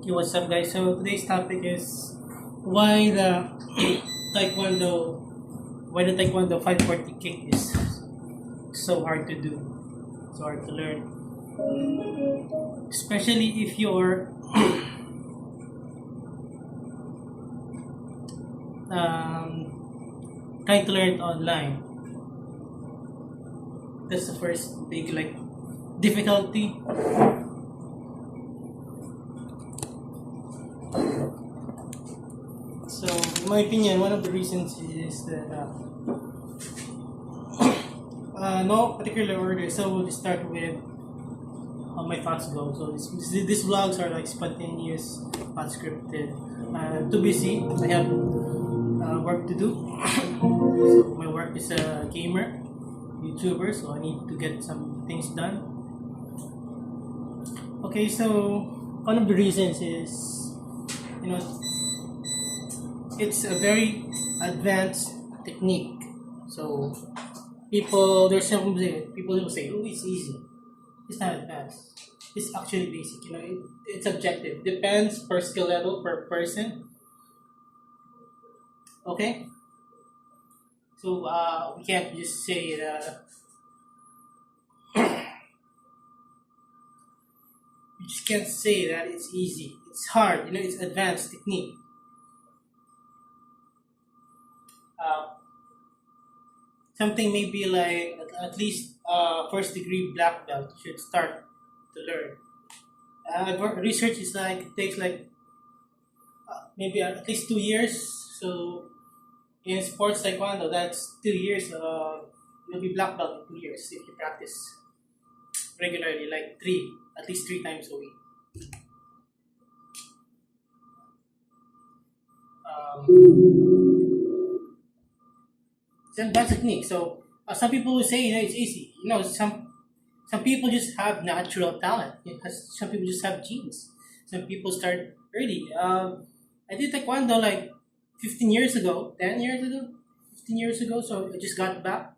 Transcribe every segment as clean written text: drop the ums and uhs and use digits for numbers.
Okay, what's up, guys? So today's topic is why the Taekwondo, why the Taekwondo 540 kick is so hard to do, so hard to learn, especially if you're trying to learn it online. That's the first big difficulty. So, in my opinion, one of the reasons is that no particular order. So we'll just start with how my thoughts go. So these vlogs are like spontaneous, unscripted. Too busy. I have work to do. So my work is a gamer, YouTuber. So I need to get some things done. Okay, so one of the reasons is, you know, it's a very advanced technique. So people will say, oh, it's easy. It's not advanced. It's actually basic. It's objective. Depends per skill level per person. Okay. So we can't just say that. You just can't say that it's easy. It's hard. It's advanced technique. Uh, Something maybe like at least first degree black belt should start to learn. Research is like it takes like maybe at least 2 years. So in sports taekwondo, that's 2 years. You'll be black belt in 2 years if you practice regularly, like at least three times a week. It's an advanced technique. So some people will say it's easy. Some people just have natural talent. Some people just have genes. Some people start early. I did taekwondo like 15 years ago, 10 years ago, 15 years ago. So I just got back.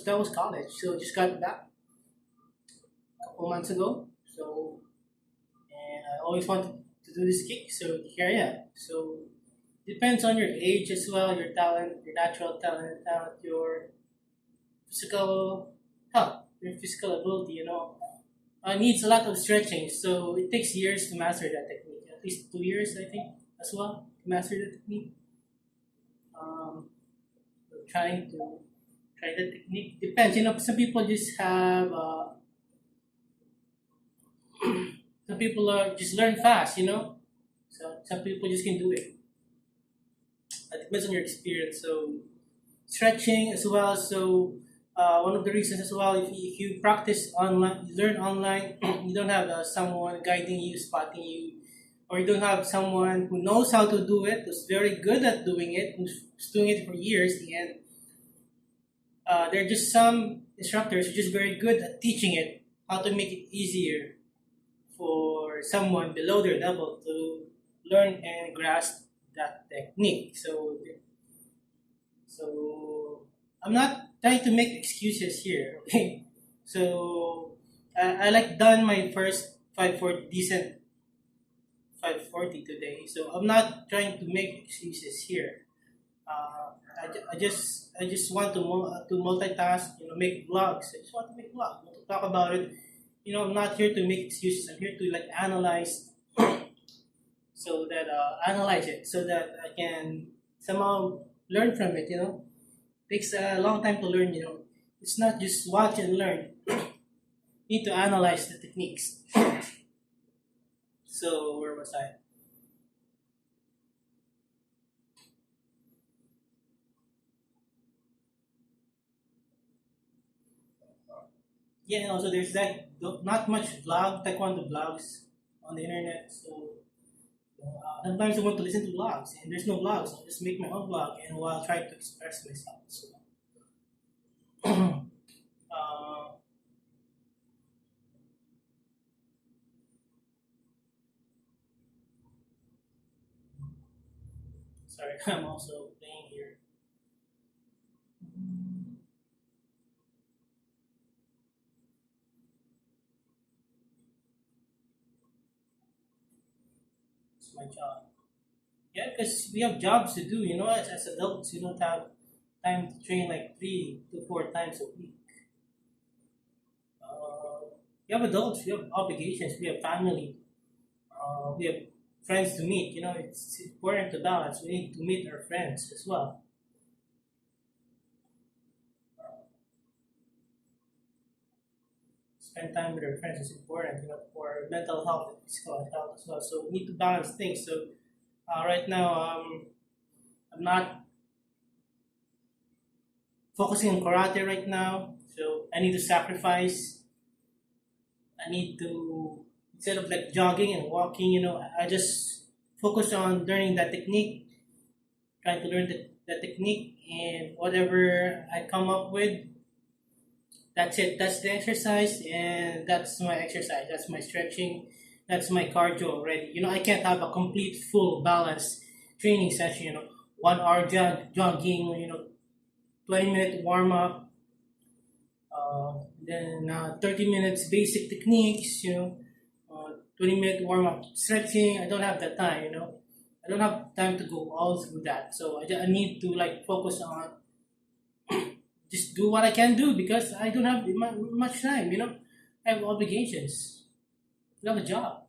That was college. So I just got back a couple months ago. So, and I always wanted to do this kick. So here I am. So depends on your age as well, your talent, your natural talent, your physical health, your physical ability. Needs a lot of stretching. So it takes years to master that technique. At least 2 years, I think, as well to master the technique. We're trying to try the technique. Depends. Some people just have. Some people just learn fast. So some people just can do it. It depends on your experience. So stretching as well. So one of the reasons as well, if you practice online, you learn online, you don't have someone guiding you, spotting you, or you don't have someone who knows how to do it, who's very good at doing it, who's doing it for years, and there are just some instructors who are just very good at teaching it, how to make it easier for someone below their level to learn and grasp that technique. So I'm not trying to make excuses here, okay? So I like done my first 540 decent 540 today. So I'm not trying to make excuses here. I just want to multitask, make vlogs. I just want to make vlogs, want to talk about it. I'm not here to make excuses. I'm here to analyze, so that analyze it, so that I can somehow learn from it. Takes a long time to learn. It's not just watch and learn. You need to analyze the techniques. So where was I? Yeah, and also there's not much taekwondo blogs on the internet. So sometimes I want to listen to vlogs, and there's no vlogs. I'll just make my own vlog, and while trying to express myself. So, uh, sorry, I'm also playing here. It's my job. Yeah, because we have jobs to do. As adults, we don't have time to train like 3 to 4 times a week. We have adults, we have obligations, we have family, we have friends to meet. It's important to balance. We need to meet our friends as well. Spend time with our friends is important, for mental health and physical health as well. So we need to balance things. So right now, I'm not focusing on karate right now. So I need to sacrifice. I need to, instead of like jogging and walking, I just focus on learning that technique, trying to learn the technique, and whatever I come up with, that's it. That's the exercise, and that's my exercise. That's my stretching. That's my cardio already. I can't have a complete, full, balanced training session. 1 hour jogging. 20-minute warm up. Then 30 minutes basic techniques. 20-minute warm up stretching. I don't have that time. I don't have time to go all through that. So I need to like focus on just do what I can do because I don't have much time. I have obligations. I have a job.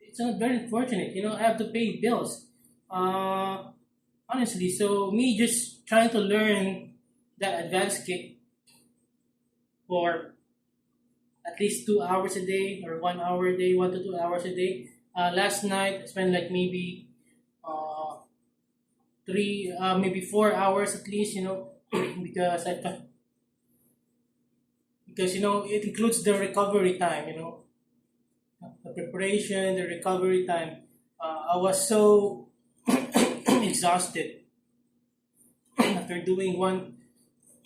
It's not very unfortunate. I have to pay bills. Honestly, so me just trying to learn that advanced kick for at least 2 hours a day or 1 hour a day, 1 to 2 hours a day. Last night I spent like maybe maybe 4 hours at least. Because it includes the recovery time. The preparation, the recovery time. I was so exhausted after doing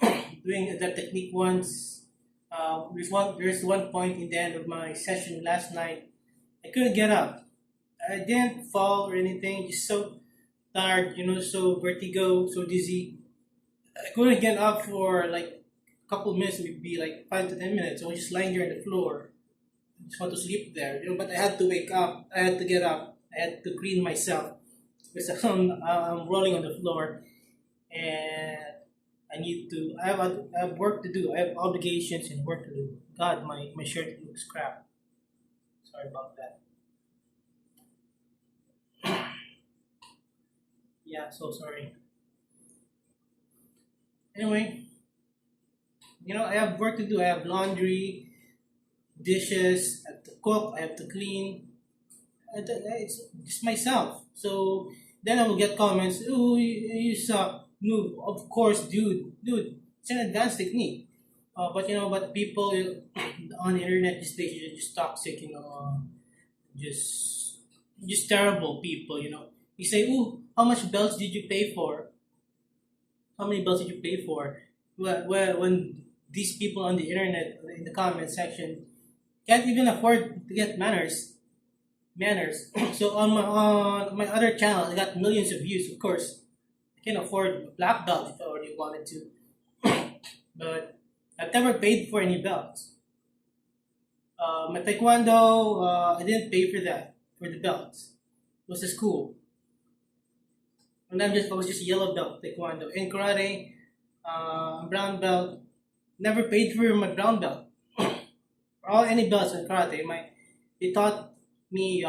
that technique once. There's one point in the end of my session last night. I couldn't get up. I didn't fall or anything. Just so tired, so vertigo, so dizzy. I couldn't get up for like a couple of minutes. It would be like 5 to 10 minutes. I was just lying there on the floor. I just want to sleep there, But I had to wake up. I had to get up. I had to clean myself because I'm rolling on the floor, and I need to. I have work to do. I have obligations and work to do. God, my shirt looks crap. Sorry about that. Yeah, so sorry. Anyway, I have work to do. I have laundry, dishes. I have to cook. I have to clean. It's just myself. So then I will get comments. Oh, you suck. No, of course, dude. It's an advanced technique. But people on the internet these days are just toxic. Just terrible people. You say, oh, how much belts did you pay for? How many belts did you pay for? When these people on the internet in the comment section can't even afford to get manners. So on my other channel, I got millions of views. Of course, I can afford a black belt if I already wanted to, but I've never paid for any belts. My Taekwondo, I didn't pay for that for the belts. It was a school, and I was just yellow belt Taekwondo. In karate, brown belt. Never paid for my brown belt or any belts in karate. They taught me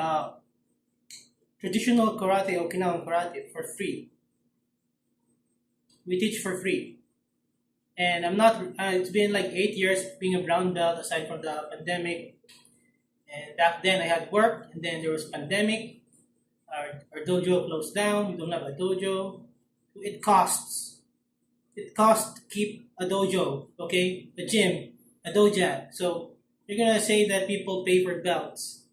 traditional karate, Okinawan karate, for free. We teach for free, and I'm not. It's been like 8 years being a brown belt, aside from the pandemic. And back then I had work, and then there was pandemic. Our dojo closed down. We don't have a dojo. It costs. It costs to keep a dojo. Okay, a gym, a dojo. So you're gonna say that people pay for belts.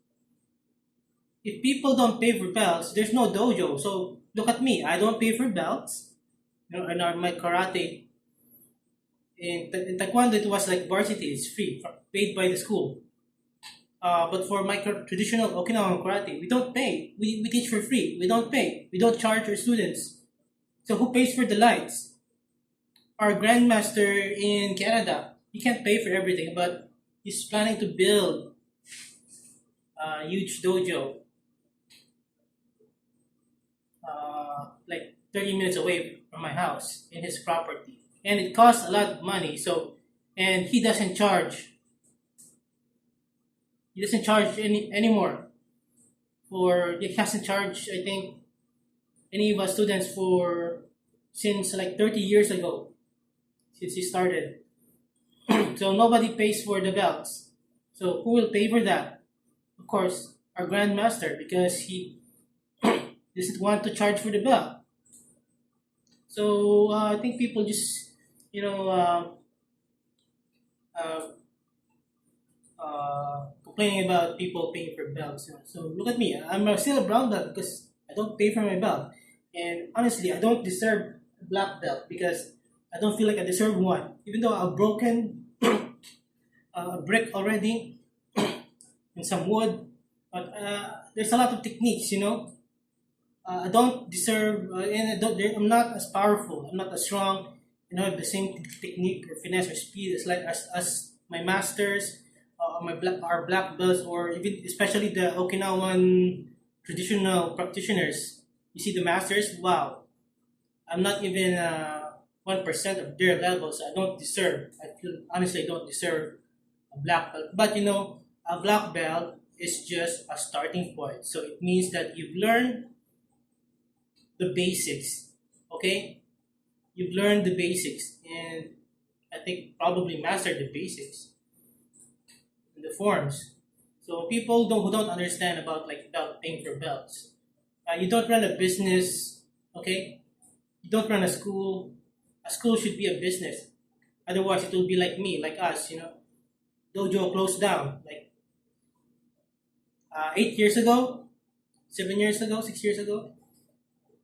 If people don't pay for belts, there's no dojo. So look at me. I don't pay for belts. And my karate in Taekwondo, it was like varsity. It's free, paid by the school. But for my traditional Okinawan karate, we don't pay. We teach for free. We don't pay. We don't charge our students. So who pays for the lights? Our grandmaster in Canada. He can't pay for everything, but he's planning to build a huge dojo, like 30 minutes away from my house in his property, and it costs a lot of money. So, and he doesn't charge anymore. For he hasn't charged, I think, any of us students for since like 30 years ago, since he started. So nobody pays for the belts. So who will pay for that? Of course, our grandmaster, because he doesn't want to charge for the belt. So I think people just, you know, uh, complaining about people paying for belts. So look at me. I'm still a brown belt because I don't pay for my belt. And honestly, I don't deserve a black belt because I don't feel like I deserve one. Even though I've broken a brick already and some wood, but there's a lot of techniques, I don't deserve, and I'm not as powerful. I'm not as strong. Have the same technique or finesse or speed as my masters, our black belts, or even especially the Okinawan traditional practitioners. You see the masters. Wow, I'm not even 1% of their levels. I don't deserve. I feel honestly I don't deserve a black belt. But a black belt is just a starting point. So it means that you've learned the basics. Okay, you've learned the basics, and I think probably mastered the basics in the forms. So people who don't understand about like belt paying for belts. You don't run a business. Okay, you don't run a school. A school should be a business. Otherwise, it will be like me, like us. Dojo closed down like 8 years ago, 7 years ago, 6 years ago.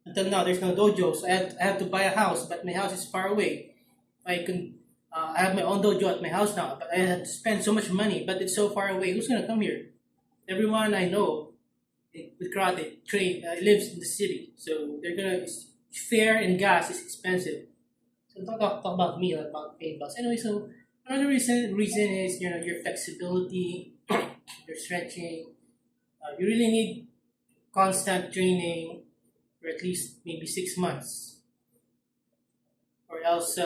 Until now, there's no dojo, so I have to buy a house, but my house is far away. I have my own dojo at my house now, but I have to spend so much money, but it's so far away. Who's gonna come here? Everyone I know with karate lives in the city, so they're gonna fare and gas is expensive. So talk about me, not about paying bills. Anyway, so another reason is your flexibility, your stretching. You really need constant training for at least maybe 6 months, or else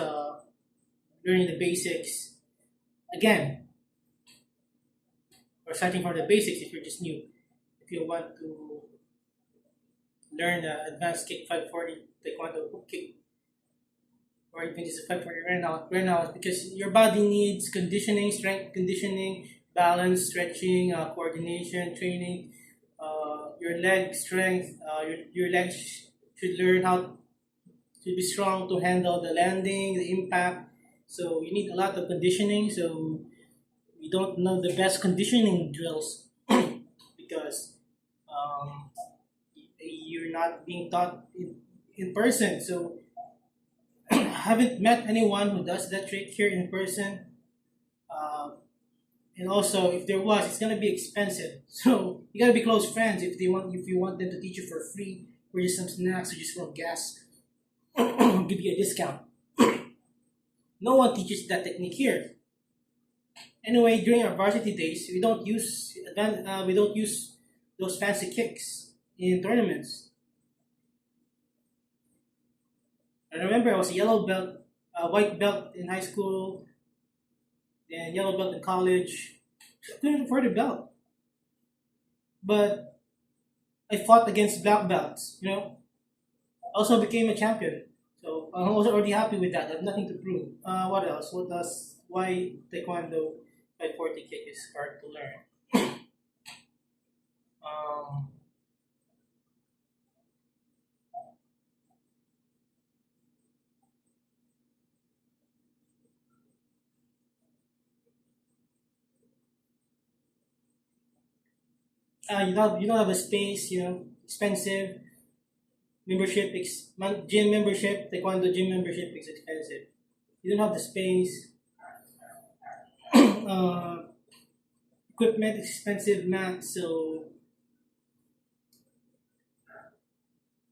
learning the basics again, or starting from the basics if you're just new. If you want to learn advanced kick 540 taekwondo hook kick, or even just a 540 run out, because your body needs conditioning, strength conditioning, balance, stretching, coordination training, your leg strength. Your legs should learn how to be strong to handle the landing, the impact. So you need a lot of conditioning. So we don't know the best conditioning drills because um, you're not being taught in person. So I haven't met anyone who does that trick here in person. Uh, and also, if there was, it's gonna be expensive. So you gotta be close friends if you want them to teach you for free, or just some snacks or just little gas, give you a discount. No one teaches that technique here. Anyway, during our varsity days, we don't use those fancy kicks in tournaments. I remember I was a yellow belt, a white belt in high school, then yellow belt in college. I couldn't afford a belt, but I fought against black belts. Also became a champion. So I was already happy with that. I have nothing to prove. What else? Why Taekwondo by 40 kick is hard to learn? Um, you don't have a space. Expensive gym membership. Taekwondo gym membership is expensive. You don't have the space. uh, Equipment is expensive, mat. So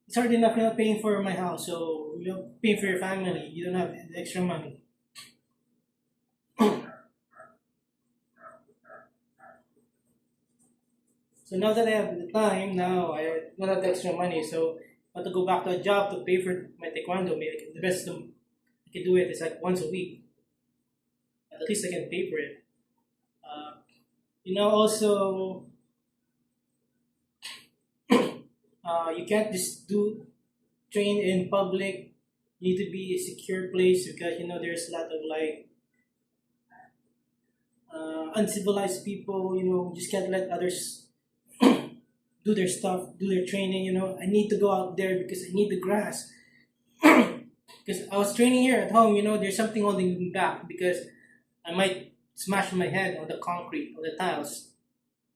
it's hard enough paying for my house. So paying for your family. You don't have the extra money. So now that I have the time, now I don't have the extra money, so I have to go back to a job to pay for my taekwondo. Maybe the best I can do it is like once a week. At least I can pay for it. Uh, also, you can't just do train in public. You need to be a secure place because there's a lot of like uncivilized people. Just can't let others do their stuff, do their training. I need to go out there because I need the grass. Because I was training here at home, there's something holding me back because I might smash my head on the concrete, on the tiles,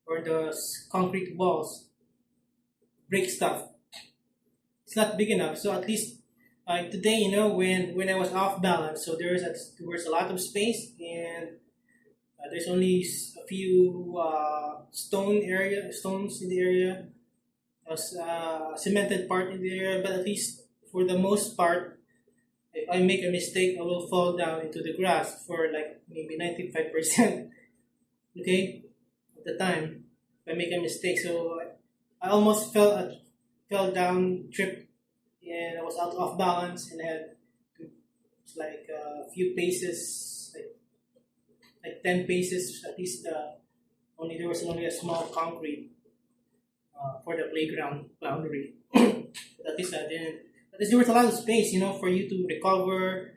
or the concrete walls, break stuff. It's not big enough. So at least today, when I was off balance, so there was a lot of space and there's only a few stones in the area, cemented part in the area, but at least for the most part, if I make a mistake, I will fall down into the grass for like maybe 95%. Okay, at the time, if I make a mistake, so I almost fell down, tripped, and I was out off balance, and I had to, it's like a few paces, like 10 paces at least. Only there was only a small concrete for the playground boundary. At least I didn't. At least there was a lot of space, for you to recover.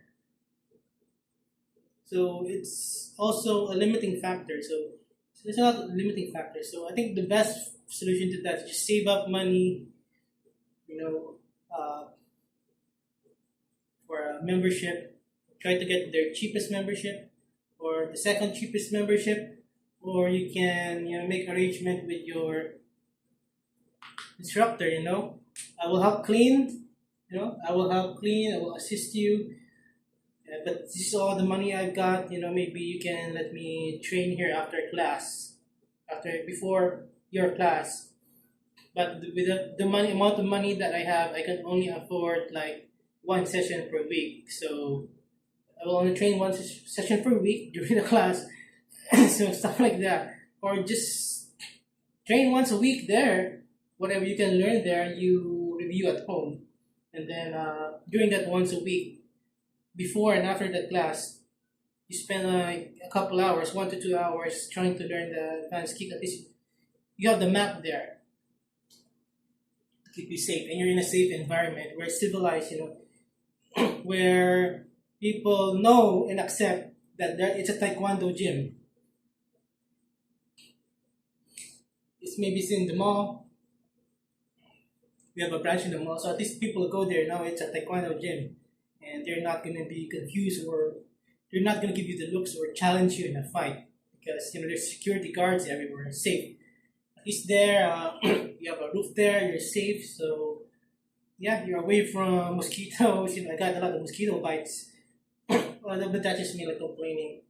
So it's also a limiting factor. So there's a lot of limiting factors. So I think the best solution to that is just save up money, you know, uh, for a membership. Try to get their cheapest membership or the second cheapest membership, or you can make arrangement with your instructor. I will help clean. I will help clean. I will assist you. But this is all the money I've got. Maybe you can let me train here after class, before your class. But with the money amount of money that I have, I can only afford like one session per week. So I will only train one session per week during the class. So stuff like that, or just train once a week there. Whatever you can learn there, you review at home, and then during that once a week, before and after the class, you spend like a couple hours, 1 to 2 hours, trying to learn the advanced kick. At least you have the map there to keep you safe, and you're in a safe environment where it's civilized. Where people know and accept that it's a taekwondo gym. It's in the mall. We have a branch in the mall, so at least people go there now. It's a taekwondo gym, and they're not gonna be confused, or they're not gonna give you the looks or challenge you in a fight because there's security guards everywhere. It's safe. At least there, you have a roof there. You're safe. So yeah, you're away from mosquitoes. I got a lot of mosquito bites. Well, but that's just me like complaining.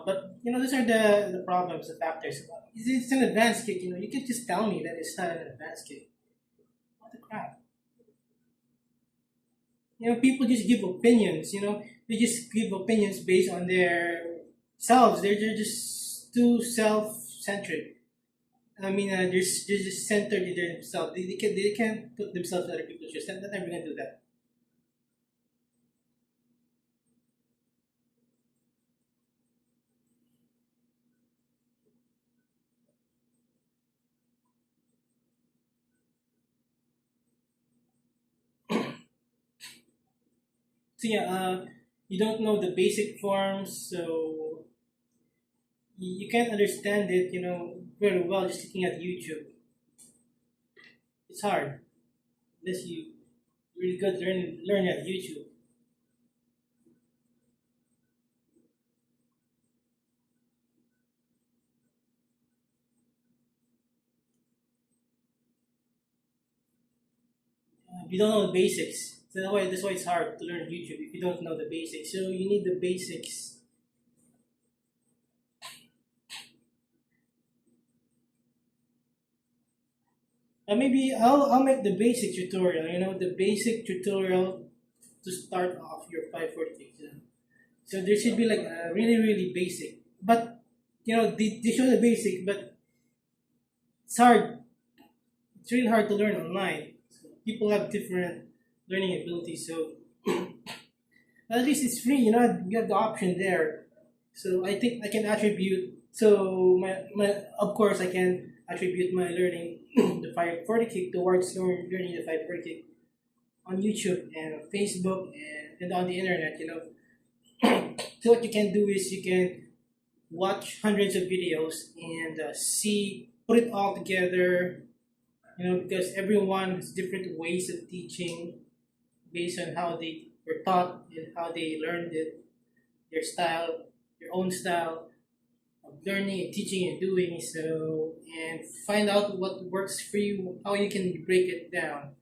But those are the problems, the factors. It's an advanced kick. You can just tell me that it's not an advanced kick. What the crap? People just give opinions. They just give opinions based on their selves. They're just too self-centered. I mean, they're just centered in themselves. They can't put themselves in other people's shoes. They're never gonna do that. So yeah, you don't know the basic forms, so you can't understand it, very well just looking at YouTube. It's hard unless you really good learn at YouTube. If you don't know the basics, so that's why it's hard to learn YouTube if you don't know the basics. So you need the basics. Maybe I'll make the basic tutorial. The basic tutorial to start off your 540. So there should be like a really really basic, but they show the basic, but it's hard. It's really hard to learn online. So people have different learning abilities. So at least it's free. You have the option there. So I think I can attribute. So my of course I can attribute my learning the 540 kick towards learning the 540 kick on YouTube and Facebook and on the internet. So what you can do is you can watch hundreds of videos and see put it all together. Because everyone has different ways of teaching based on how they were taught and how they learned it, their style, your own style of learning and teaching and doing. So and find out what works for you, how you can break it down.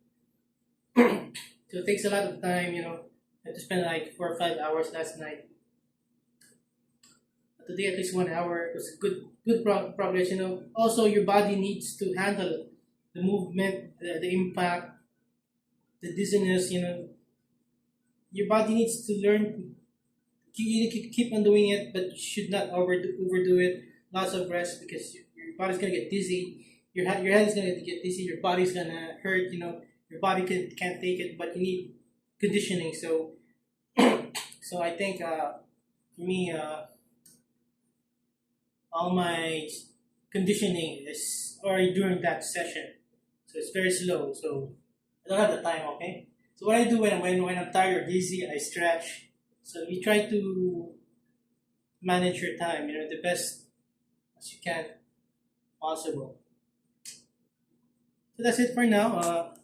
So it takes a lot of time. I had to spend like 4 or 5 hours last night. Today at least 1 hour. It was good progress. Also your body needs to handle the movement, the impact, the dizziness. Your body needs to learn. You keep on doing it, but you should not overdo it. Lots of rest because your body's gonna get dizzy. Your head is gonna get dizzy. Your body's gonna hurt. Your body can't take it, but you need conditioning. So so I think for me, all my conditioning is already during that session. So it's very slow. So I don't have the time. Okay. So what I do when I'm tired or dizzy, I stretch. So you try to manage your time. The best as you can possible. So that's it for now.